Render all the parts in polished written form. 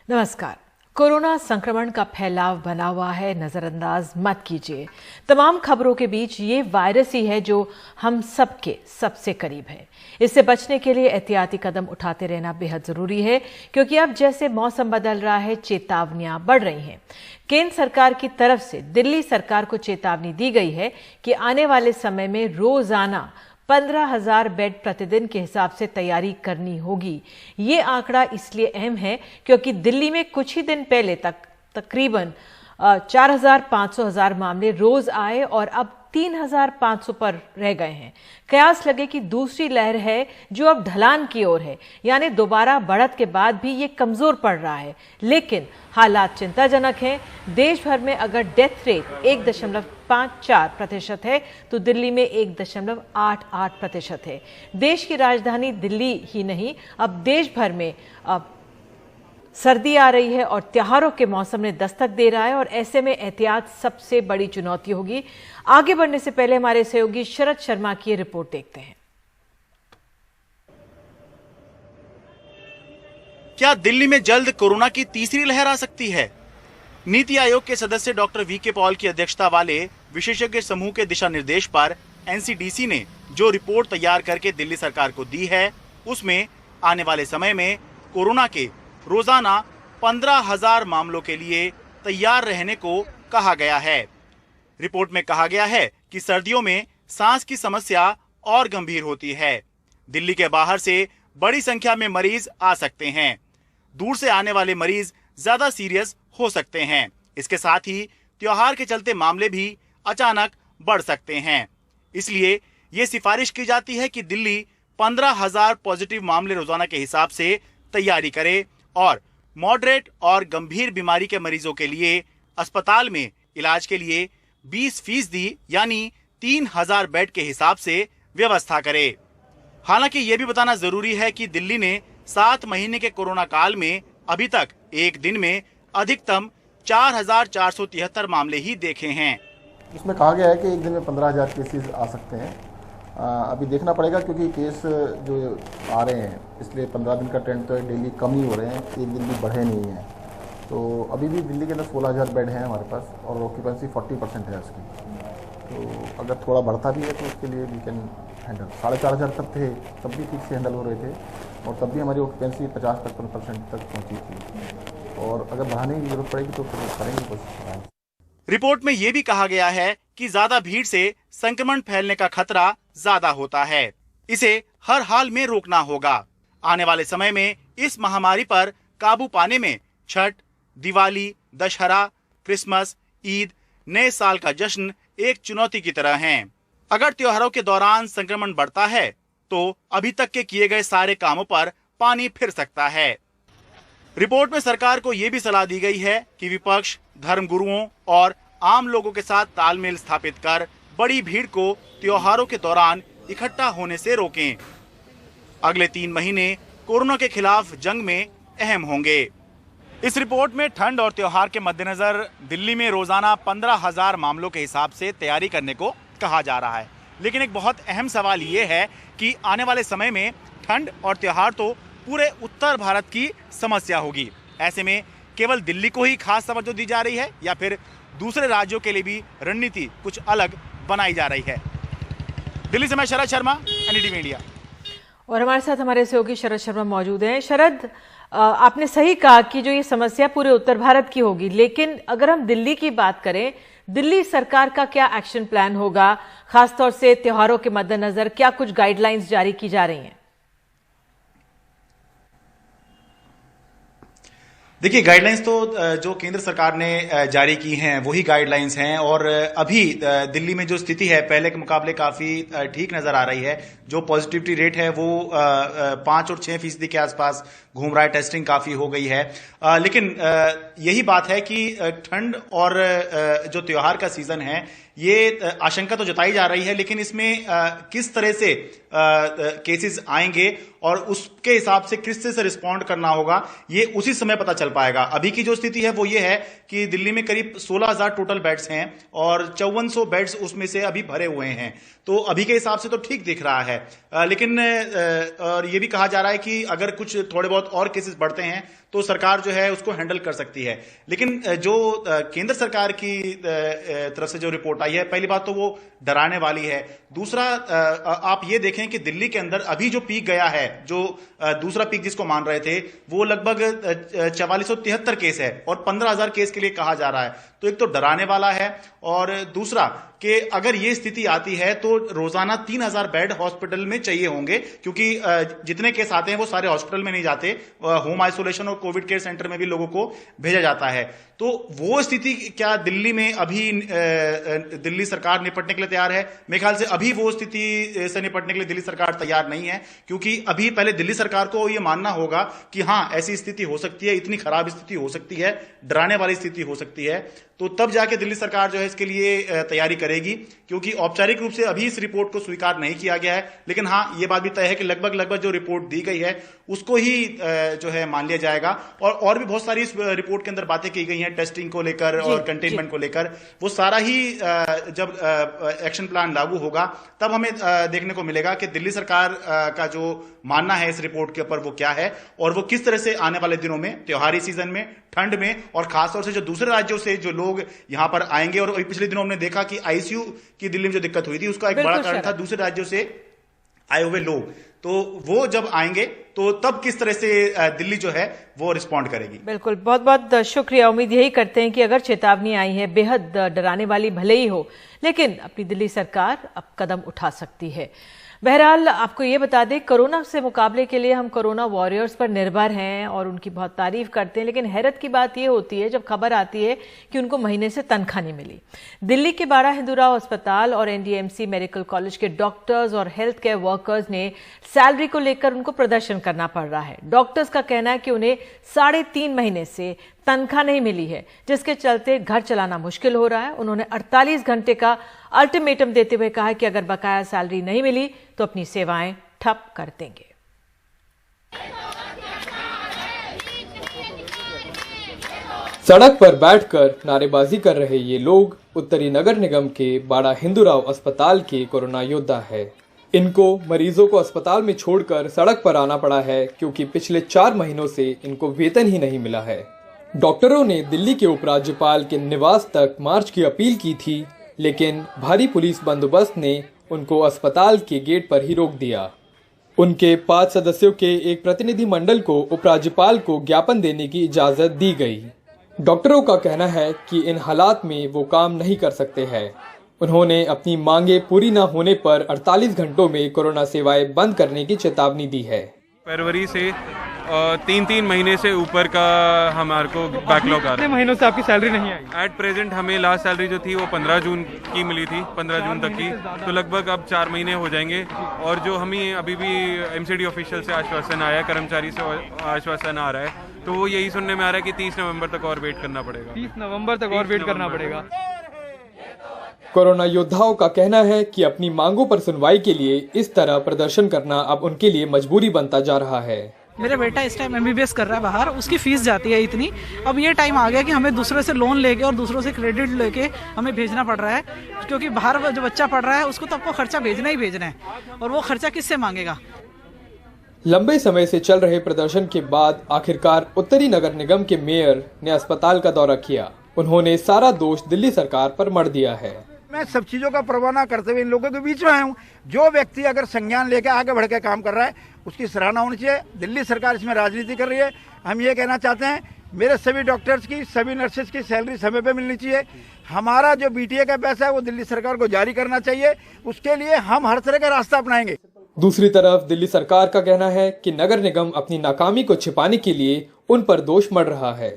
नमस्कार। कोरोना संक्रमण का फैलाव बना हुआ है, नजरअंदाज मत कीजिए। तमाम खबरों के बीच ये वायरस ही है जो हम सबके सबसे करीब है। इससे बचने के लिए एहतियाती कदम उठाते रहना बेहद जरूरी है, क्योंकि अब जैसे मौसम बदल रहा है, चेतावनियां बढ़ रही हैं। केंद्र सरकार की तरफ से दिल्ली सरकार को चेतावनी दी गई है कि आने वाले समय में रोजाना 15,000 बेड प्रतिदिन के हिसाब से तैयारी करनी होगी। ये आंकड़ा इसलिए अहम है क्योंकि दिल्ली में कुछ ही दिन पहले तक तकरीबन 4,500 मामले रोज आए और अब 3,500 पर रह गए हैं। कयास लगे कि दूसरी लहर है जो अब ढलान की ओर है, यानी दोबारा बढ़त के बाद भी ये कमजोर पड़ रहा है। लेकिन हालात चिंताजनक हैं। देश भर में अगर डेथ रेट 1.54% है तो दिल्ली में 1.88% है। देश की राजधानी दिल्ली ही नहीं, अब देश भर में अब सर्दी आ रही है और त्योहारों के मौसम ने दस्तक दे रहा है और ऐसे में एहतियात सबसे बड़ी चुनौती होगी। आगे बढ़ने से पहले हमारे सहयोगी शरद शर्मा की रिपोर्ट देखते हैं। क्या दिल्ली में जल्द कोरोना की तीसरी लहर आ सकती है? नीति आयोग के सदस्य डॉक्टर वीके पॉल की अध्यक्षता वाले विशेषज्ञ समूह के दिशा निर्देश पर एनसीडीसी ने जो रिपोर्ट तैयार करके दिल्ली सरकार को दी है, उसमें आने वाले समय में कोरोना के रोजाना 15,000 मामलों के लिए तैयार रहने को कहा गया है। रिपोर्ट में कहा गया है कि सर्दियों में सांस की समस्या और गंभीर होती है। दिल्ली के बाहर से बड़ी संख्या में मरीज आ सकते हैं। दूर से आने वाले मरीज ज्यादा सीरियस हो सकते हैं। इसके साथ ही त्योहार के चलते मामले भी अचानक बढ़ सकते हैं। इसलिए ये सिफारिश की जाती है कि दिल्ली 15,000 पॉजिटिव मामले रोजाना के हिसाब से तैयारी करे और मॉडरेट और गंभीर बीमारी के मरीजों के लिए अस्पताल में इलाज के लिए 20% यानी 3,000 बेड के हिसाब से व्यवस्था करे। हालांकि ये भी बताना जरूरी है कि दिल्ली ने 7 महीने के कोरोना काल में अभी तक एक दिन में अधिकतम 4,473 मामले ही देखे हैं। इसमें कहा गया है कि एक दिन में 15,000 केसेस आ सकते हैं। अभी देखना पड़ेगा क्योंकि केस जो आ रहे हैं, इसलिए 15 दिन का ट्रेंड तो है, डेली कम ही हो रहे हैं, एक दिन भी बढ़े नहीं हैं। तो अभी भी दिल्ली के अंदर 16,000 बेड हैं हमारे पास और ऑक्यूपेंसी 40% है उसकी। तो अगर थोड़ा बढ़ता भी है तो उसके लिए वी कैन हैंडल। 4,500 तक थे, तब भी ठीक से हैंडल हो रहे थे और तब भी हमारी ऑक्यूपेंसी 50-55% तक पहुँची थी। और अगर बढ़ाने की जरूरत पड़ेगी तो फिर करेंगे कोशिश। रिपोर्ट में यह भी कहा गया है कि ज्यादा भीड़ से संक्रमण फैलने का खतरा ज्यादा होता है। इसे हर हाल में रोकना होगा। आने वाले समय में इस महामारी पर काबू पाने में छठ, दिवाली, दशहरा, क्रिसमस, ईद, नए साल का जश्न एक चुनौती की तरह हैं। अगर त्योहारों के दौरान संक्रमण बढ़ता है तो अभी तक के किए गए सारे कामों पर पानी फिर सकता है। रिपोर्ट में सरकार को यह भी सलाह दी गई है कि विपक्ष धर्मगुरुओं और आम लोगों के साथ तालमेल स्थापित कर बड़ी भीड़ को त्योहारों के दौरान इकट्ठा होने से रोकें। अगले 3 महीने कोरोना के खिलाफ जंग में अहम होंगे। इस रिपोर्ट में ठंड और त्योहार के मद्देनजर दिल्ली में रोजाना 15,000 मामलों के हिसाब से तैयारी करने को कहा जा रहा है। लेकिन एक बहुत अहम सवाल ये है कि आने वाले समय में ठंड और त्योहार तो पूरे उत्तर भारत की समस्या होगी। ऐसे में केवल दिल्ली को ही खास तवज्जो दी जा रही है या फिर दूसरे राज्यों के लिए भी रणनीति कुछ अलग बनाई जा रही है? दिल्ली से मैं शरद शर्मा, एनडीटीवी इंडिया। और हमारे साथ हमारे सहयोगी शरद शर्मा मौजूद हैं। शरद, आपने सही कहा कि जो ये समस्या पूरे उत्तर भारत की होगी, लेकिन अगर हम दिल्ली की बात करें, दिल्ली सरकार का क्या एक्शन प्लान होगा? खासतौर से त्योहारों के मद्देनजर क्या कुछ गाइडलाइंस जारी की जा रही हैं? देखिए, गाइडलाइंस तो जो केंद्र सरकार ने जारी की हैं वही गाइडलाइंस हैं और अभी दिल्ली में जो स्थिति है पहले के मुकाबले काफी ठीक नजर आ रही है। जो पॉजिटिविटी रेट है वो 5 और 6% के आसपास घूम रहा है। टेस्टिंग काफी हो गई है। लेकिन यही बात है कि ठंड और जो त्योहार का सीजन है ये आशंका तो जताई जा रही है, लेकिन इसमें किस तरह से केसेस आएंगे और उसके हिसाब से किस तरह से रिस्पॉन्ड करना होगा, ये उसी समय पता चल पाएगा। अभी की जो स्थिति है वो ये है कि दिल्ली में करीब 16,000 टोटल बेड्स हैं और 5400 बेड्स उसमें से अभी भरे हुए हैं, तो अभी के हिसाब से तो ठीक दिख रहा है। लेकिन और ये भी कहा जा रहा है कि अगर कुछ थोड़े बहुत और केसेस बढ़ते हैं तो सरकार जो है उसको हैंडल कर सकती है। लेकिन जो केंद्र सरकार की तरफ से जो रिपोर्ट आई है, पहली बात तो वो डराने वाली है। दूसरा, आप ये देखें कि दिल्ली के अंदर अभी जो पीक गया है, जो दूसरा पीक जिसको मान रहे थे, वो लगभग 4473 केस है और 15,000 केस के लिए कहा जा रहा है। तो एक तो डराने वाला है, और दूसरा कि अगर ये स्थिति आती है तो रोजाना 3,000 बेड हॉस्पिटल में चाहिए होंगे, क्योंकि जितने केस आते हैं वो सारे हॉस्पिटल में नहीं जाते, होम आइसोलेशन और कोविड केयर सेंटर में भी लोगों को भेजा जाता है। तो वो स्थिति क्या दिल्ली में अभी दिल्ली सरकार निपटने के लिए तैयार है? मेरे ख्याल से अभी वो स्थिति से निपटने के लिए दिल्ली सरकार तैयार नहीं है, क्योंकि अभी पहले दिल्ली सरकार को ये मानना होगा कि हाँ, ऐसी स्थिति हो सकती है, इतनी खराब स्थिति हो सकती है, डराने वाली स्थिति हो सकती है, तो तब जाके दिल्ली सरकार जो है इसके लिए तैयारी करेगी। क्योंकि औपचारिक रूप से अभी इस रिपोर्ट को स्वीकार नहीं किया गया है, लेकिन हाँ, ये बात भी तय है कि लगभग जो रिपोर्ट दी गई है उसको ही जो है मान लिया जाएगा। और भी बहुत सारी इस रिपोर्ट के अंदर बातें की गई हैं टेस्टिंग को लेकर और कंटेनमेंट को लेकर। वो सारा ही जब एक्शन प्लान लागू होगा तब हमें देखने को मिलेगा कि दिल्ली सरकार का जो मानना है इस रिपोर्ट के ऊपर वो क्या है, और वो किस तरह से आने वाले दिनों में, त्योहारी सीजन में, ठंड में, और खासतौर से जो दूसरे राज्यों से जो लोग यहां पर आएंगे, और पिछले दिनों हमने देखा कि आईसीयू की दिल्ली में जो दिक्कत हुई थी उसका एक बड़ा कारण था दूसरे राज्यों से आए हुए लोग, तो वो जब आएंगे तो तब किस तरह से दिल्ली जो है वो रिस्पॉन्ड करेगी। बिल्कुल, बहुत बहुत शुक्रिया। उम्मीद यही करते हैं कि अगर चेतावनी आई है, बेहद डराने वाली भले ही हो, लेकिन अपनी दिल्ली सरकार अब कदम उठा सकती है। बहरहाल आपको ये बता दें, कोरोना से मुकाबले के लिए हम कोरोना वॉरियर्स पर निर्भर हैं और उनकी बहुत तारीफ करते हैं, लेकिन हैरत की बात ये होती है जब खबर आती है कि उनको महीने से तनख्वाह नहीं मिली। दिल्ली के बाड़ा हिंदूराव अस्पताल और एनडीएमसी मेडिकल कॉलेज के डॉक्टर्स और हेल्थ केयर वर्कर्स ने सैलरी को लेकर उनको प्रदर्शन करना पड़ रहा है। डॉक्टर्स का कहना है कि उन्हें 3.5 महीने से तनख्वाह नहीं मिली है, जिसके चलते घर चलाना मुश्किल हो रहा है। उन्होंने 48 घंटे का अल्टीमेटम देते हुए कहा कि अगर बकाया सैलरी नहीं मिली तो अपनी सेवाएं ठप कर देंगे। सड़क पर बैठकर नारेबाजी कर रहे ये लोग उत्तरी नगर निगम के बाड़ा हिंदूराव अस्पताल के कोरोना योद्धा है। इनको मरीजों को अस्पताल में छोड़कर सड़क पर आना पड़ा है, क्योंकि पिछले 4 महीनों से इनको वेतन ही नहीं मिला है। डॉक्टरों ने दिल्ली के उपराज्यपाल के निवास तक मार्च की अपील की थी, लेकिन भारी पुलिस बंदोबस्त ने उनको अस्पताल के गेट पर ही रोक दिया। उनके 5 सदस्यों के एक प्रतिनिधि मंडल को उपराज्यपाल को ज्ञापन देने की इजाजत दी गई। डॉक्टरों का कहना है कि इन हालात में वो काम नहीं कर सकते हैं। उन्होंने अपनी मांगे पूरी न होने पर 48 घंटों में कोरोना सेवाएं बंद करने की चेतावनी दी है। फरवरी से 3 महीने से ऊपर का हमारे को बैकलॉग आ रहा है। कितने महीनों से आपकी सैलरी नहीं आई? एट प्रेजेंट हमें लास्ट सैलरी जो थी वो 15 जून की मिली थी, 15 जून तक की, तो लगभग अब 4 महीने हो जाएंगे। और जो हमें अभी भी एमसीडी ऑफिशियल से आश्वासन आया, कर्मचारी से आश्वासन आ रहा है, तो वो यही सुनने में आ रहा है कि 30 नवंबर तक और वेट करना पड़ेगा। 30 नवंबर तक और वेट करना पड़ेगा। कोरोना योद्धाओं का कहना है कि अपनी मांगों पर सुनवाई के लिए इस तरह प्रदर्शन करना अब उनके लिए मजबूरी बनता जा रहा है। मेरा बेटा इस टाइम एमबीबीएस कर रहा है बाहर, उसकी फीस जाती है इतनी। अब ये टाइम आ गया कि हमें दूसरों से लोन लेके और दूसरों से क्रेडिट लेके हमें भेजना पड़ रहा है, क्योंकि बाहर जो बच्चा पढ़ रहा है उसको तो आपको खर्चा भेजना ही भेजना है, और वो खर्चा किससे मांगेगा। लंबे समय से चल रहे प्रदर्शन के बाद आखिरकार उत्तरी नगर निगम के मेयर ने अस्पताल का दौरा किया। उन्होंने सारा दोष दिल्ली सरकार पर मढ़ दिया है। मैं सब चीजों का परवाह न करते हुए इन लोगों के बीच में आया हूँ। जो व्यक्ति अगर संज्ञान लेकर आगे बढ़ के काम कर रहा है उसकी सराहना होनी चाहिए। दिल्ली सरकार इसमें राजनीति कर रही है। हम ये कहना चाहते हैं, मेरे सभी डॉक्टर्स की, सभी नर्सेज की सैलरी समय पे मिलनी चाहिए। हमारा जो बीटीए का पैसा है वो दिल्ली सरकार को जारी करना चाहिए। उसके लिए हम हर तरह का रास्ता अपनाएंगे। दूसरी तरफ दिल्ली सरकार का कहना है कि नगर निगम अपनी नाकामी को छिपाने के लिए उन पर दोष मढ़ रहा है।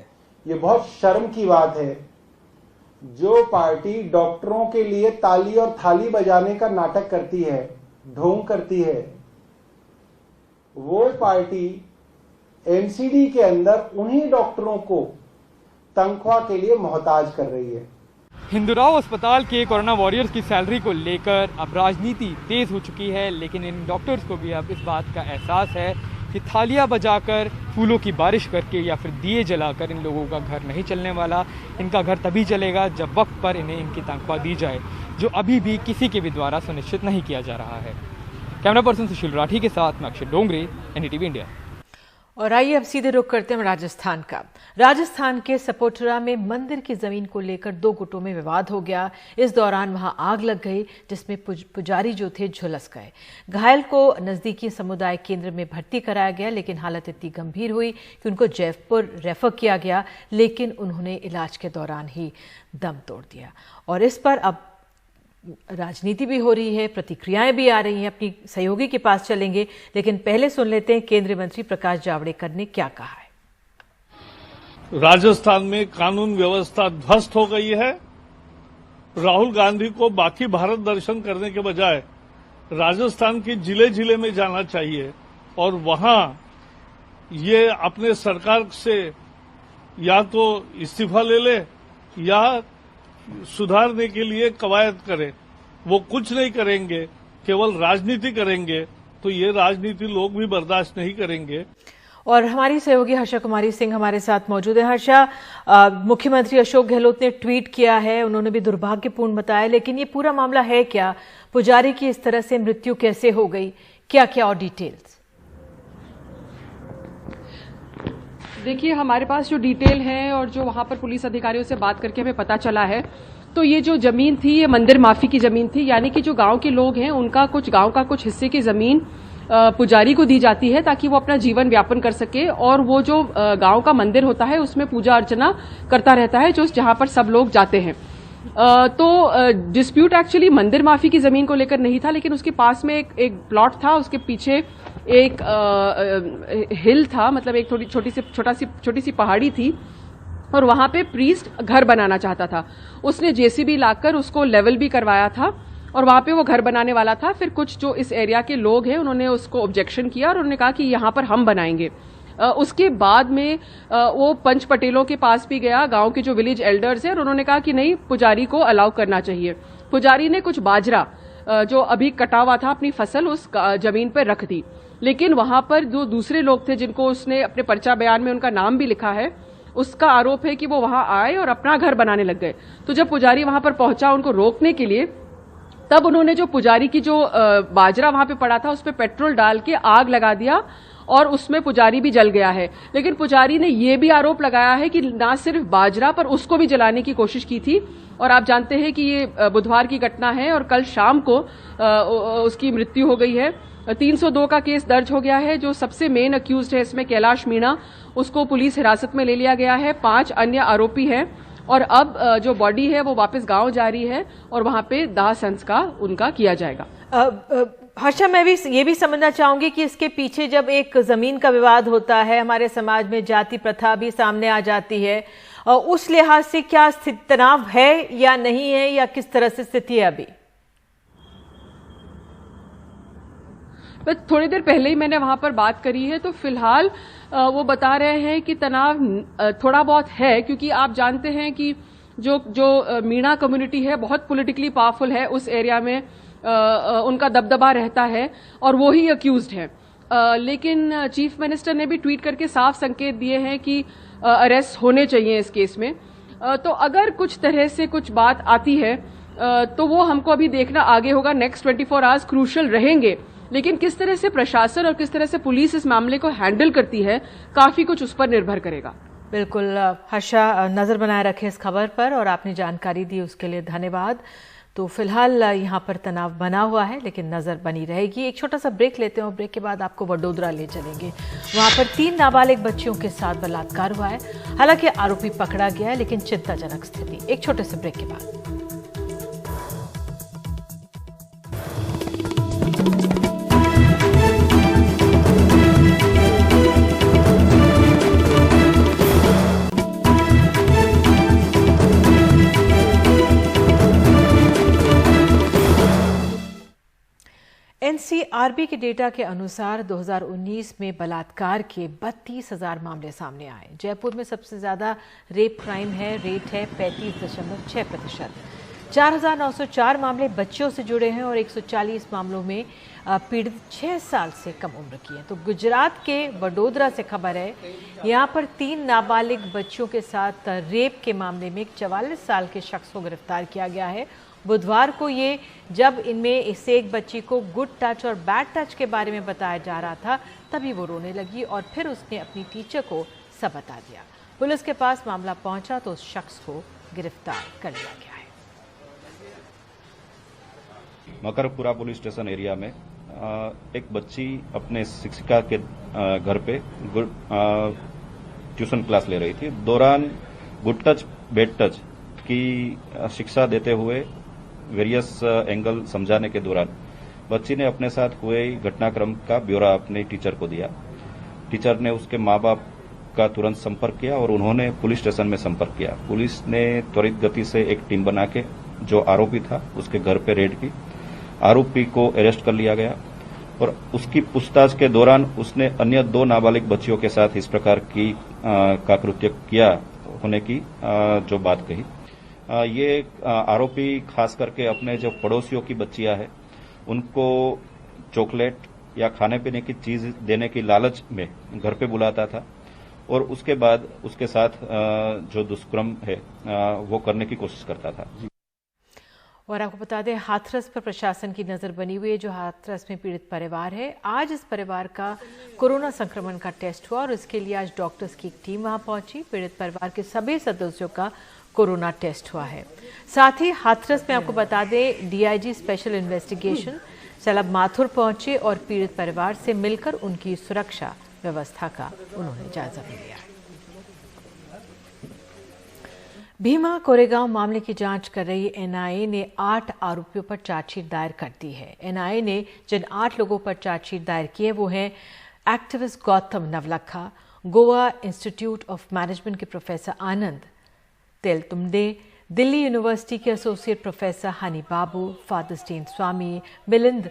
ये बहुत शर्म की बात है, जो पार्टी डॉक्टरों के लिए ताली और थाली बजाने का नाटक करती है, ढोंग करती है, वो पार्टी एमसीडी के अंदर उन्हीं डॉक्टरों को तनख्वाह के लिए मोहताज कर रही है। हिंदूराव अस्पताल के कोरोना वॉरियर्स की सैलरी को लेकर अब राजनीति तेज हो चुकी है, लेकिन इन डॉक्टर्स को भी अब इस बात का एहसास है कि थालियां बजाकर, फूलों की बारिश करके या फिर दिए जलाकर इन लोगों का घर नहीं चलने वाला। इनका घर तभी चलेगा जब वक्त पर इन्हें इनकी तनख्वाह दी जाए, जो अभी भी किसी के भी द्वारा सुनिश्चित नहीं किया जा रहा है। कैमरा पर्सन सुशील राठी के साथ मैं अक्षय डोंगरे, NDTV इंडिया। और आइए अब सीधे रुख करते हैं राजस्थान का। राजस्थान के सपोटरा में मंदिर की जमीन को लेकर दो गुटों में विवाद हो गया। इस दौरान वहां आग लग गई, जिसमें पुजारी जो थे झुलस गए। घायल को नजदीकी समुदाय केंद्र में भर्ती कराया गया, लेकिन हालत इतनी गंभीर हुई कि उनको जयपुर रेफर किया गया, लेकिन उन्होंने इलाज के दौरान ही दम तोड़ दिया। और इस पर अब राजनीति भी हो रही है, प्रतिक्रियाएं भी आ रही हैं। अपनी सहयोगी के पास चलेंगे, लेकिन पहले सुन लेते हैं केंद्रीय मंत्री प्रकाश जावड़ेकर ने क्या कहा है। राजस्थान में कानून व्यवस्था ध्वस्त हो गई है। राहुल गांधी को बाकी भारत दर्शन करने के बजाय राजस्थान के जिले जिले में जाना चाहिए और वहां ये अपने सरकार से या तो इस्तीफा ले ले या सुधारने के लिए कवायद करें। वो कुछ नहीं करेंगे, केवल राजनीति करेंगे, तो ये राजनीति लोग भी बर्दाश्त नहीं करेंगे। और हमारी सहयोगी हर्षा कुमारी सिंह हमारे साथ मौजूद है। हर्षा, मुख्यमंत्री अशोक गहलोत ने ट्वीट किया है, उन्होंने भी दुर्भाग्यपूर्ण बताया, लेकिन ये पूरा मामला है क्या? पुजारी की इस तरह से मृत्यु कैसे हो गई, क्या क्या और डिटेल्स? देखिए, हमारे पास जो डिटेल है और जो वहां पर पुलिस अधिकारियों से बात करके हमें पता चला है, तो ये जो जमीन थी ये मंदिर माफी की जमीन थी, यानी कि जो गांव के लोग हैं उनका गांव का कुछ हिस्से की जमीन पुजारी को दी जाती है ताकि वो अपना जीवन व्यापन कर सके, और वो जो गांव का मंदिर होता है उसमें पूजा अर्चना करता रहता है, जो जहां पर सब लोग जाते हैं। तो डिस्प्यूट एक्चुअली मंदिर माफी की जमीन को लेकर नहीं था, लेकिन उसके पास में एक प्लॉट था, उसके पीछे एक हिल था, मतलब एक थोड़ी छोटी सी पहाड़ी थी, और वहां पे प्रीस्ट घर बनाना चाहता था। उसने जेसीबी लाकर उसको लेवल भी करवाया था और वहां पे वो घर बनाने वाला था। फिर कुछ जो इस एरिया के लोग हैं उन्होंने उसको ऑब्जेक्शन किया और उन्होंने कहा कि यहां पर हम बनाएंगे। उसके बाद में वो पंच पटेलों के पास भी गया, गांव के जो विलेज एल्डर्स हैं, और उन्होंने कहा कि नहीं, पुजारी को अलाउ करना चाहिए। पुजारी ने कुछ बाजरा जो अभी कटा हुआ था अपनी फसल उस जमीन पर रख दी, लेकिन वहां पर जो दूसरे लोग थे जिनको उसने अपने पर्चा बयान में उनका नाम भी लिखा है, उसका आरोप है कि वो वहां आए और अपना घर बनाने लग गए। तो जब पुजारी वहां पर पहुंचा उनको रोकने के लिए, तब उन्होंने जो पुजारी की जो बाजरा वहां पे पड़ा था उस पर पेट्रोल डाल के आग लगा दिया और उसमें पुजारी भी जल गया है। लेकिन पुजारी ने यह भी आरोप लगाया है कि ना सिर्फ बाजरा पर उसको भी जलाने की कोशिश की थी। और आप जानते हैं कि ये बुधवार की घटना है और कल शाम को उसकी मृत्यु हो गई है। 302 का केस दर्ज हो गया है। जो सबसे मेन अक्यूज्ड है इसमें कैलाश मीणा, उसको पुलिस हिरासत में ले लिया गया है। 5 अन्य आरोपी हैं और अब जो बॉडी है वो वापस गांव जा रही है और वहां पे दाह संस्कार उनका किया जाएगा। हर्षा, मैं भी ये भी समझना चाहूंगी कि इसके पीछे जब एक जमीन का विवाद होता है, हमारे समाज में जाति प्रथा भी सामने आ जाती है, उस लिहाज से क्या तनाव है या नहीं है, या किस तरह से स्थिति है अभी? थोड़ी देर पहले ही मैंने वहां पर बात करी है, तो फिलहाल वो बता रहे हैं कि तनाव थोड़ा बहुत है, क्योंकि आप जानते हैं कि जो मीणा कम्युनिटी है बहुत पॉलिटिकली पावरफुल है उस एरिया में, उनका दबदबा रहता है और वो ही अक्यूज्ड है। लेकिन चीफ मिनिस्टर ने भी ट्वीट करके साफ संकेत दिए हैं कि अरेस्ट होने चाहिए इस केस में। तो अगर कुछ तरह से कुछ बात आती है तो वो हमको अभी देखना आगे होगा। नेक्स्ट 24 आवर्स क्रूशल रहेंगे, लेकिन किस तरह से प्रशासन और किस तरह से पुलिस इस मामले को हैंडल करती है, काफी कुछ उस पर निर्भर करेगा। बिल्कुल हर्षा, नजर बनाए रखे इस खबर पर और आपने जानकारी दी उसके लिए धन्यवाद। तो फिलहाल यहाँ पर तनाव बना हुआ है, लेकिन नजर बनी रहेगी। एक छोटा सा ब्रेक लेते हैं और ब्रेक के बाद आपको वडोदरा ले चलेंगे। वहां पर 3 नाबालिग बच्चियों के साथ बलात्कार हुआ है। हालांकि आरोपी पकड़ा गया है, लेकिन चिंताजनक स्थिति। एक छोटे से ब्रेक के बाद। एनसीआरबी के डेटा के अनुसार 2019 में बलात्कार के 32,000 मामले सामने आए। जयपुर में सबसे ज्यादा रेप क्राइम है, रेट है 35.6%। 4,904 मामले बच्चों से जुड़े हैं और 140 मामलों में पीड़ित 6 साल से कम उम्र की है। तो गुजरात के वडोदरा से खबर है, यहाँ पर 3 नाबालिग बच्चों के साथ रेप के मामले में एक 44 साल के शख्स को गिरफ्तार किया गया है। बुधवार को ये जब इनमें से एक बच्ची को गुड टच और बैड टच के बारे में बताया जा रहा था, तभी वो रोने लगी और फिर उसने अपनी टीचर को सब बता दिया। पुलिस के पास मामला पहुंचा तो उस शख्स को गिरफ्तार कर लिया गया है। मकरपुरा पुलिस स्टेशन एरिया में एक बच्ची अपने शिक्षिका के घर पे ट्यूशन क्लास ले रही थी। दौरान गुड टच बैड टच की शिक्षा देते हुए वेरियस एंगल समझाने के दौरान बच्ची ने अपने साथ हुए घटनाक्रम का ब्यौरा अपने टीचर को दिया। टीचर ने उसके माँ बाप का तुरंत संपर्क किया और उन्होंने पुलिस स्टेशन में संपर्क किया। पुलिस ने त्वरित गति से एक टीम बना के जो आरोपी था उसके घर पे रेड की। आरोपी को अरेस्ट कर लिया गया और उसकी पूछताछ के दौरान उसने अन्य 2 नाबालिग बच्चियों के साथ इस प्रकार की का कृत्य किया होने की जो बात कही। ये आरोपी खास करके अपने जो पड़ोसियों की बच्चियां हैं उनको चॉकलेट या खाने पीने की चीज देने की लालच में घर पे बुलाता था और उसके बाद उसके साथ जो दुष्कर्म है वो करने की कोशिश करता था। और आपको बता दें, हाथरस पर प्रशासन की नजर बनी हुई है। जो हाथरस में पीड़ित परिवार है, आज इस परिवार का कोरोना संक्रमण का टेस्ट हुआ और इसके लिए आज डॉक्टर्स की एक टीम वहां पहुंची। पीड़ित परिवार के सभी सदस्यों का कोरोना टेस्ट हुआ है। साथ ही हाथरस में आपको बता दें, डीआईजी स्पेशल इन्वेस्टिगेशन शलभ माथुर पहुंचे और पीड़ित परिवार से मिलकर उनकी सुरक्षा व्यवस्था का उन्होंने जायजा भी लिया। भीमा कोरेगांव मामले की जांच कर रही एनआईए ने 8 आरोपियों पर चार्जशीट दायर कर दी है। एनआईए ने जिन 8 लोगों पर चार्जशीट दायर की है वो हैं activist Gautam Navlakha, Goa institute of management के प्रोफेसर आनंद तेलतुम्बे, दिल्ली यूनिवर्सिटी के एसोसिएट प्रोफेसर हनी बाबू, फादर स्टेन स्वामी, मिलिंद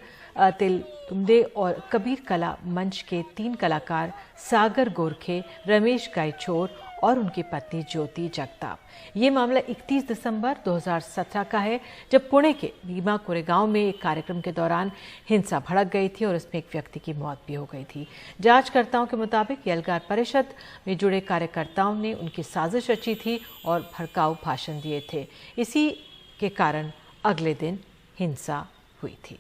तेलतुम्बे और कबीर कला मंच के 3 कलाकार सागर गोरखे, रमेश गायचोर और उनकी पत्नी ज्योति जगताप। ये मामला 31 दिसंबर 2017 का है, जब पुणे के भीमा कोरेगांव में एक कार्यक्रम के दौरान हिंसा भड़क गई थी और इसमें एक व्यक्ति की मौत भी हो गई थी। जांचकर्ताओं के मुताबिक एल्गार परिषद में जुड़े कार्यकर्ताओं ने उनकी साजिश रची थी और भड़काऊ भाषण दिए थे। इसी के कारण अगले दिन हिंसा हुई थी।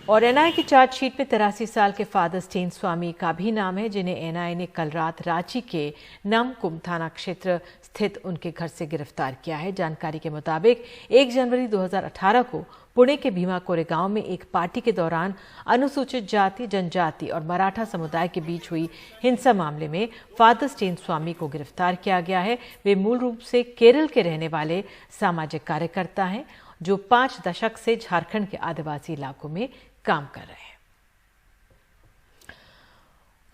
और एनआईए की चार्जशीट में 83 साल के फादर स्टेन स्वामी का भी नाम है, जिन्हें एनआईए ने कल रात रांची के नमकुम थाना क्षेत्र स्थित उनके घर से गिरफ्तार किया है। जानकारी के मुताबिक 1 जनवरी 2018 को पुणे के भीमा कोरेगांव में एक पार्टी के दौरान अनुसूचित जाति, जनजाति और मराठा समुदाय के बीच हुई हिंसा मामले में फादर स्टेन स्वामी को गिरफ्तार किया गया है। वे मूल रूप से केरल के रहने वाले सामाजिक कार्यकर्ता हैं जो 5 दशक से झारखंड के आदिवासी इलाकों में काम कर रहे हैं।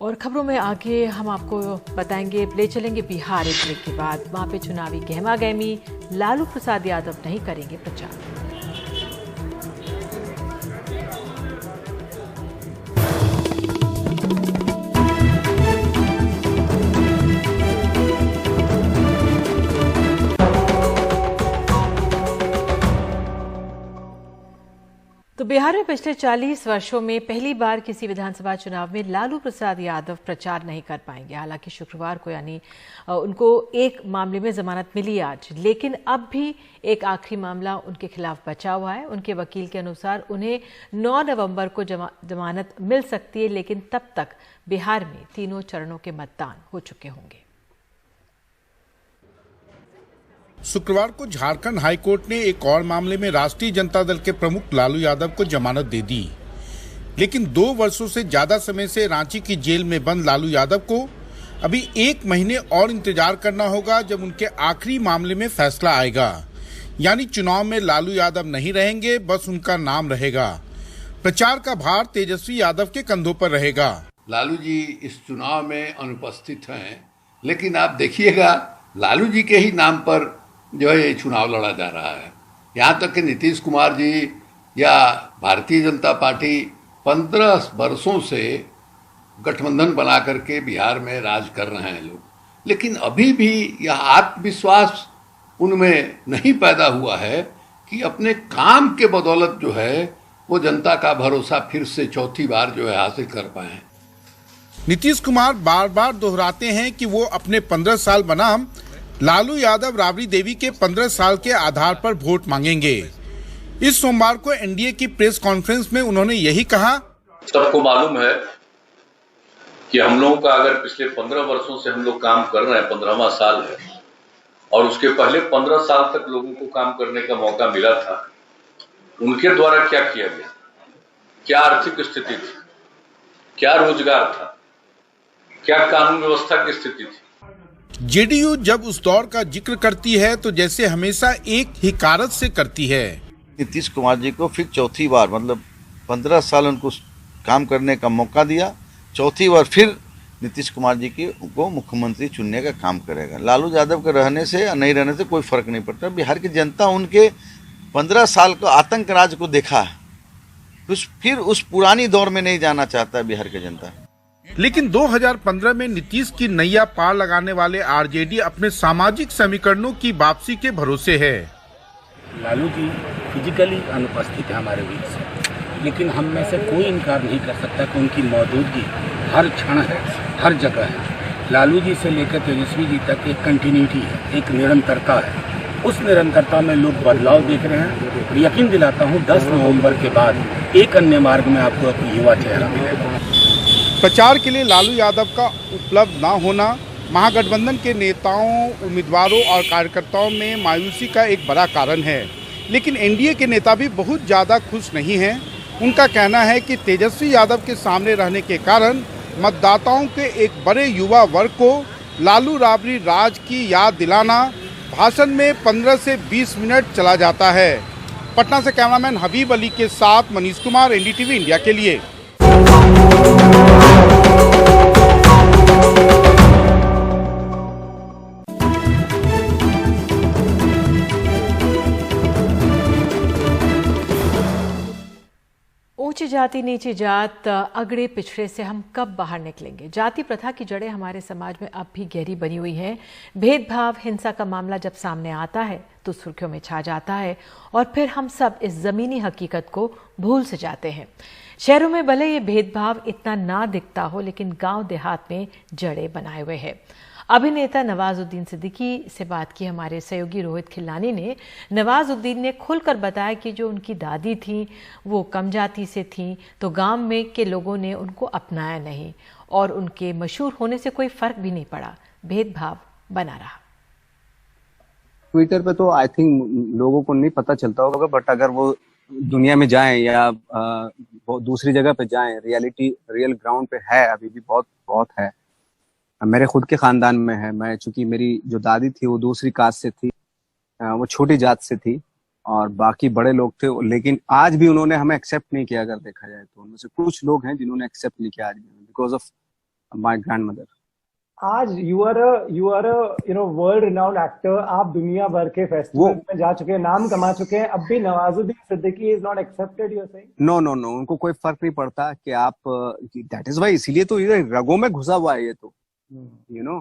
और खबरों में आगे हम आपको बताएंगे, ले चलेंगे बिहार एक ब्रेक के बाद। वहां पे चुनावी गहमा गहमी, लालू प्रसाद यादव नहीं करेंगे प्रचार। तो बिहार में पिछले 40 वर्षों में पहली बार किसी विधानसभा चुनाव में लालू प्रसाद यादव प्रचार नहीं कर पाएंगे। हालांकि शुक्रवार को यानी उनको एक मामले में जमानत मिली आज, लेकिन अब भी एक आखिरी मामला उनके खिलाफ बचा हुआ है। उनके वकील के अनुसार उन्हें 9 नवंबर को जमानत मिल सकती है, लेकिन तब तक बिहार में तीनों चरणों के मतदान हो चुके होंगे। शुक्रवार को झारखंड हाईकोर्ट ने एक और मामले में राष्ट्रीय जनता दल के प्रमुख लालू यादव को जमानत दे दी, लेकिन 2 वर्षों से ज्यादा समय से रांची की जेल में बंद लालू यादव को अभी 1 महीने और इंतजार करना होगा, जब उनके आखिरी मामले में फैसला आएगा। यानी चुनाव में लालू यादव नहीं रहेंगे, बस उनका नाम रहेगा। प्रचार का भार तेजस्वी यादव के कंधों पर रहेगा। लालू जी इस चुनाव में अनुपस्थित हैं, लेकिन आप देखिएगा लालू जी के ही नाम पर जो है ये चुनाव लड़ा जा रहा है। यहाँ तक कि नीतीश कुमार जी या भारतीय जनता पार्टी 15 वर्षों से गठबंधन बना करके बिहार में राज कर रहे हैं लोग, लेकिन अभी भी यह आत्मविश्वास उनमें नहीं पैदा हुआ है कि अपने काम के बदौलत जो है वो जनता का भरोसा फिर से चौथी बार जो है हासिल कर पाए। नीतीश कुमार बार बार दोहराते हैं कि वो अपने 15 साल बनाम लालू यादव राबड़ी देवी के 15 साल के आधार पर वोट मांगेंगे। इस सोमवार को एनडीए की प्रेस कॉन्फ्रेंस में उन्होंने यही कहा। सबको मालूम है कि हम लोगों का अगर पिछले 15 वर्षों से हम लोग काम कर रहे हैं, 15वां साल है, और उसके पहले 15 साल तक लोगों को काम करने का मौका मिला था, उनके द्वारा क्या किया गया, क्या आर्थिक स्थिति थी, क्या रोजगार था, क्या कानून व्यवस्था की स्थिति थी। जेडीयू जब उस दौर का जिक्र करती है तो जैसे हमेशा एक हिकारत से करती है। नीतीश कुमार जी को फिर चौथी बार, मतलब 15 साल उनको काम करने का मौका दिया, चौथी बार फिर नीतीश कुमार जी को मुख्यमंत्री चुनने का काम करेगा। लालू यादव के रहने से या नहीं रहने से कोई फर्क नहीं पड़ता। बिहार की जनता उनके 15 साल का आतंक राज को देखा है, फिर उस पुरानी दौर में नहीं जाना चाहता बिहार की जनता। लेकिन 2015 में नीतीश की नैया पार लगाने वाले आरजेडी अपने सामाजिक समीकरणों की वापसी के भरोसे है। लालू जी फिजिकली अनुपस्थित है हमारे बीच से, लेकिन हम में से कोई इनकार नहीं कर सकता कि उनकी मौजूदगी हर क्षण है, हर जगह है। लालू जी से लेकर तेजस्वी जी तक एक कंटिन्यूटी है, एक निरंतरता है। उस निरंतरता में लोग बदलाव देख रहे हैं और यकीन दिलाता हूँ 10 नवंबर के बाद एक अन्य मार्ग में आपको अपनी युवा चेहरा मिलेगा। प्रचार के लिए लालू यादव का उपलब्ध न होना महागठबंधन के नेताओं, उम्मीदवारों और कार्यकर्ताओं में मायूसी का एक बड़ा कारण है। लेकिन एनडीए के नेता भी बहुत ज़्यादा खुश नहीं हैं। उनका कहना है कि तेजस्वी यादव के सामने रहने के कारण मतदाताओं के एक बड़े युवा वर्ग को लालू राबड़ी राज की याद दिलाना भाषण में 15 से 20 मिनट चला जाता है। पटना से कैमरामैन हबीब अली के साथ मनीष कुमार, एनडीटीवी इंडिया के लिए। ऊंची जाति नीची जात, अगड़े पिछड़े से हम कब बाहर निकलेंगे? जाति प्रथा की जड़ें हमारे समाज में अब भी गहरी बनी हुई हैं। भेदभाव, हिंसा का मामला जब सामने आता है तो सुर्खियों में छा जाता है और फिर हम सब इस जमीनी हकीकत को भूल से जाते हैं। शहरों में भले ये भेदभाव इतना ना दिखता हो, लेकिन गांव देहात में जड़ें बनाए हुए है। अभिनेता नवाजुद्दीन सिद्दीकी से बात की हमारे सहयोगी रोहित खिलानी ने। नवाजुद्दीन ने खुलकर बताया कि जो उनकी दादी थी वो कम जाति से थी, तो गांव में के लोगों ने उनको अपनाया नहीं और उनके मशहूर होने से कोई फर्क भी नहीं पड़ा, भेदभाव बना रहा। ट्विटर पे तो आई थिंक लोगों को नहीं पता चलता होगा, बट अगर वो दुनिया में जाएं या दूसरी जगह पे जाएं, रियल ग्राउंड पे है, अभी भी बहुत बहुत है। मेरे खुद के खानदान में है। मैं, चूंकि मेरी जो दादी थी वो दूसरी कास्ट से थी, वो छोटी जात से थी और बाकी बड़े लोग थे, लेकिन आज भी उन्होंने हमें एक्सेप्ट नहीं किया। अगर देखा जाए तो उनमें से कुछ लोग हैं जिन्होंने एक्सेप्ट नहीं किया आज भी, बिकॉज ऑफ माय ग्रैंडमदर। आज you are world renowned actor. आप दुनिया भर के फेस्टिवल में जा चुके हैं, नाम कमा चुके हैं, अब भी Nawazuddin Siddiqui is not accepted, you are saying? No, उनको कोई फर्क नहीं पड़ता कि आप, दैट इज वाई, इसीलिए तो ये रगों में घुसा हुआ है ये तो, यू नो।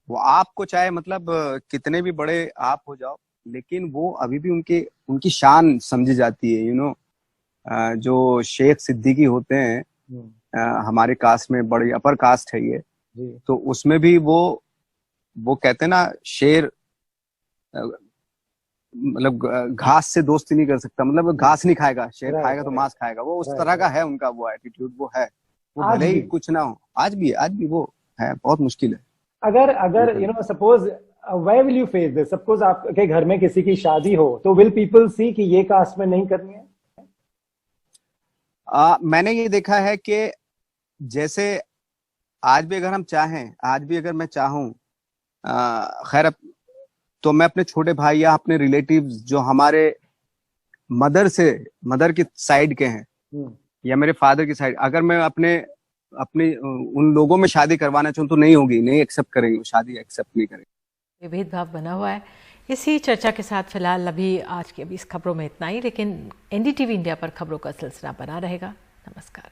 वो आपको चाहे मतलब कितने भी बड़े आप हो जाओ, लेकिन वो अभी भी उनकी शान समझी जाती है, यू नो। जो शेख सिद्दीकी होते हैं हमारे कास्ट में, बड़ी अपर कास्ट है ये, तो उसमें भी वो कहते हैं ना, शेर मतलब घास से दोस्ती नहीं कर सकता, मतलब घास नहीं खाएगा, शेर खाएगा तो मांस खाएगा। वो उस तरह का है उनका वो एटीट्यूड, वो है। वो भले ही कुछ ना हो, आज भी वो है। बहुत मुश्किल है। अगर you know, suppose where will you face this? Suppose आपके घर में किसी की शादी हो, तो विल पीपल सी कि ये कास्ट में नहीं करनी है? मैंने ये देखा है कि जैसे आज भी अगर हम चाहें, आज भी अगर मैं चाहूं, खैर तो मैं अपने छोटे भाई या अपने रिलेटिव्स जो हमारे मदर की साइड के हैं या मेरे फादर की साइड, अगर मैं अपने उन लोगों में शादी करवाना चाहूँ तो नहीं होगी, नहीं एक्सेप्ट करेंगे, शादी एक्सेप्ट नहीं करेंगे। भेदभाव बना हुआ है, इसी चर्चा के साथ फिलहाल आज की इस खबरों में इतना ही, लेकिन NDTV इंडिया पर खबरों का सिलसिला बना रहेगा। नमस्कार।